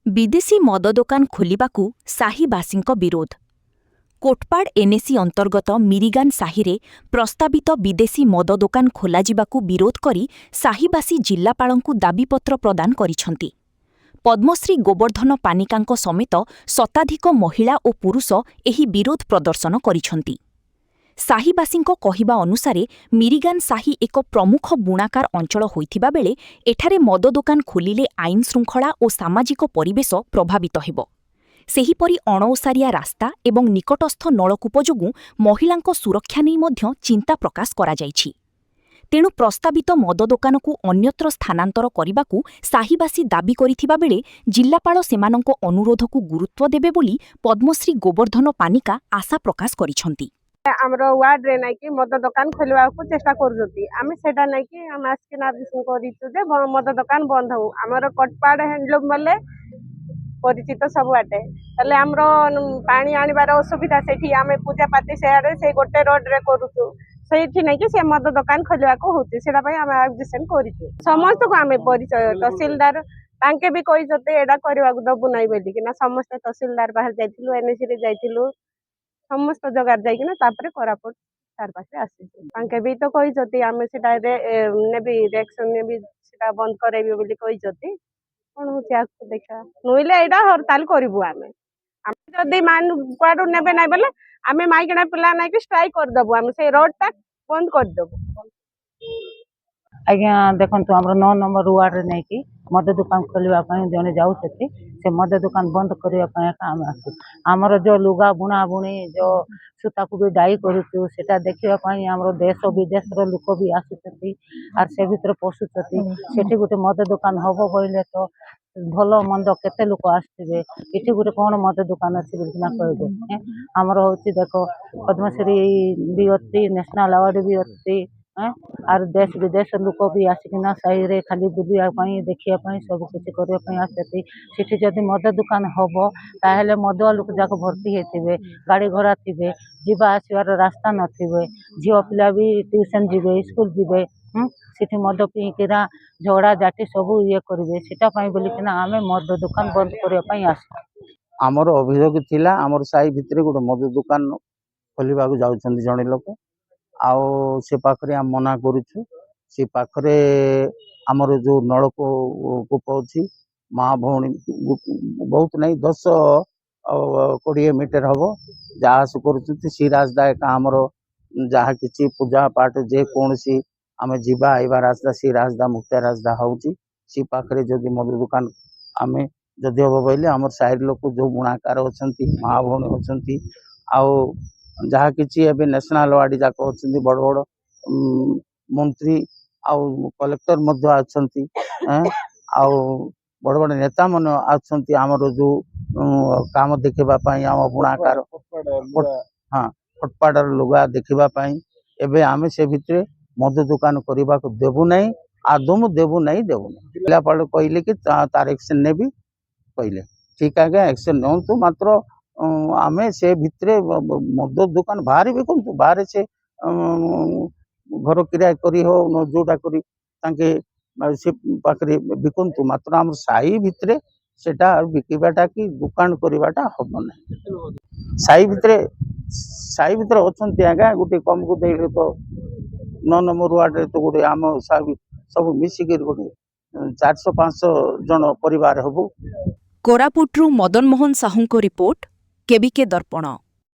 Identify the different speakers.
Speaker 1: विदेशी मद दोकान खोलिबाकू साहीबासींक विरोध। कोटपाड़ एनएसी अंतर्गत मिरिगान साहिरे प्रस्तावित विदेशी मद दोकान खोलाजिबाकू विरोध करी साहीबासी जिल्लापाळंकू दाबीपत्र प्रदान करिछंती। पद्मश्री गोवर्धन पानिकांक समेत शताधिक महिला और पुरुष एही विरोध प्रदर्शन करिछंती। साहीबासींक कहिबा अनुसारे मिरिगान साही एक प्रमुख बुणाकार अंचल होइथिबा बेले एठारे मद दोकान खोलिले आईन श्रृंखला और सामाजिक परिवेश प्रभावित हेबो। सेहीपरि अणओसारिया रास्ता एवं निकटस्थ नलकूप जोगुं महिलांक सुरक्षा नेई मध्य चिंता प्रकाश करा जाइछि। तेणु प्रस्तावित मद दोकानकू अन्यत्र स्थानांतर करिबाकू साहीबासी दाबी करिथिबा बेले जिल्लापाळ सेमानंक अनुरोधकू गुरुत्व देबे बोली पद्मश्री गोवर्धन पानिका आशा प्रकाश करिछंती।
Speaker 2: आमर वार्ड रे नाइकी मद दुकान खोलवा को चेष्टा करूछती। आमे सेटा नाइकी हम आस्किन आदेशन करिछु जे मद दुकान बंद हो। आमर कटपाड़ हैंडलूम बोले परिचित सब आटे तले आमर पानी आनिबार असुविधा सेठी आमे पूजा पाती से आडे से गोटे रोड रे करूछु। सेठी नाइकी से मद दुकान खोलवा को होती सेटा पई आमे आदेशन करिछु। समस्त को आमे परिचय तहसीलदार तांके भी कहि जते एडा करवा को दबु नै बोली कि ना समस्त तहसीलदार बाहर जाइथिलु एनएसी रे जाइथिलु समस्त जगार जाइकिना तापरे कोरापुट तार पासे आसी तांके भी तो कहि जति आमे सेटा रे नेबी रिएक्शन नेबी सेटा बंद करैबे बोली कहि जति कोन होछि आकु देखा नइले एडा हड़ताल करबु। आमे जदि मान क्वाडु नेबे नै बोले आमे माइकना पिला नै कि स्ट्राइक कर दबु। आमे से रोड तक बंद कर दबु।
Speaker 3: आज्ञा देखंतु हमर 9 नंबर वार्ड रे नै कि मद दुकान खोलिबा पई जने जाउछथि से मद दुकान बंद करिया पई काम आसु। हमर जो लुगा बुना बुणी जो सुता को भी डाई करूछु सेटा देखिबा पई हमर देश विदेश रो लोक भी आसुछथि आर से भीतर पसुछथि। सेठी गोटे मद दुकान होबो बोइले तो भलो मंद केते लोक आस्थिबे इठी गोटे कोन मद दुकान अछि बिना कहबे। हमर होछि देखो पद्मश्री भी अछि नेशनल अवार्ड भी अछि आर देश विदेश लोक भी आसिकिना साई रे खाली बुलिया पई देखिया पई सब कुछ करिया पई आसथि। सेठी जदि मद दुकान होबो ताहेले मदुआ लोक जाक भर्ती हेतिबे गाड़ी घोड़ा थिबे जीवा आसीबार रास्ता नथिबे झियो पिला भी ट्यूशन जिबे स्कूल जिबे सेठी मद पी किना झगड़ा जाति सब ये करिवे सेटा पई बोली किना आमे मद दुकान बंद करिया पई आसु।
Speaker 4: आमर अभियोग थिला आमर साई भितरे गोटे मद दुकान खोलिबा को जाउछन्ती जणे लोक आउ से पाखरे हम मना करूछु। से पाखरे आमर जो नलकूप अछि माँ भौणी बहुत नहीं 10-20 मीटर हम जहाज कर सी रास्ता एक आमर जहाँ किसी पूजा पाठ जे कौन सी आम जीवा आइबा रास्ता सी रास्ता मुख्य रास्ता होची सी पाखरे जदि मद दुकान आम जदि हम बोले आम साइड लोक जो बुणाकार अच्छा माँ भौणी अच्छा आउ जहाँ किसी एवं नेशनल अवार्ड जाक अच्छा बड़ बड़ मंत्री आउ कलेक्टर मध्य अच्छा आउ बड़ बड़ नेता मन आछंती आमर जो काम देखापी आम बुणाकार हाँ फटपाड़ लुगा देखापी एवं आम से भितर मद दुकान करने को देवु नहीं आदम देवु नहीं देवु नहीं जिलापाल कहले कि तार एक्शन ने भी कहले ठीक है एक्शन नौ मात्र आम से भितर मद दुकान बाहर भी कहतु बाहर से घर किराया करी हो जोटा करी तांके से पाखे बिकतु मात्र आम साई भितर सेटा बिकवाटा कि दुकान करवाटा हम ना साई भितर अच्छा आज्ञा गोटे कम को दे तो 9 नंबर वार्ड रे तो गोटे आम सब मिसिक गोटे 400-500 जन परिवार हबो।
Speaker 1: कोरापुटरू मदन मोहन साहूंको रिपोर्ट केबीके दर्पण।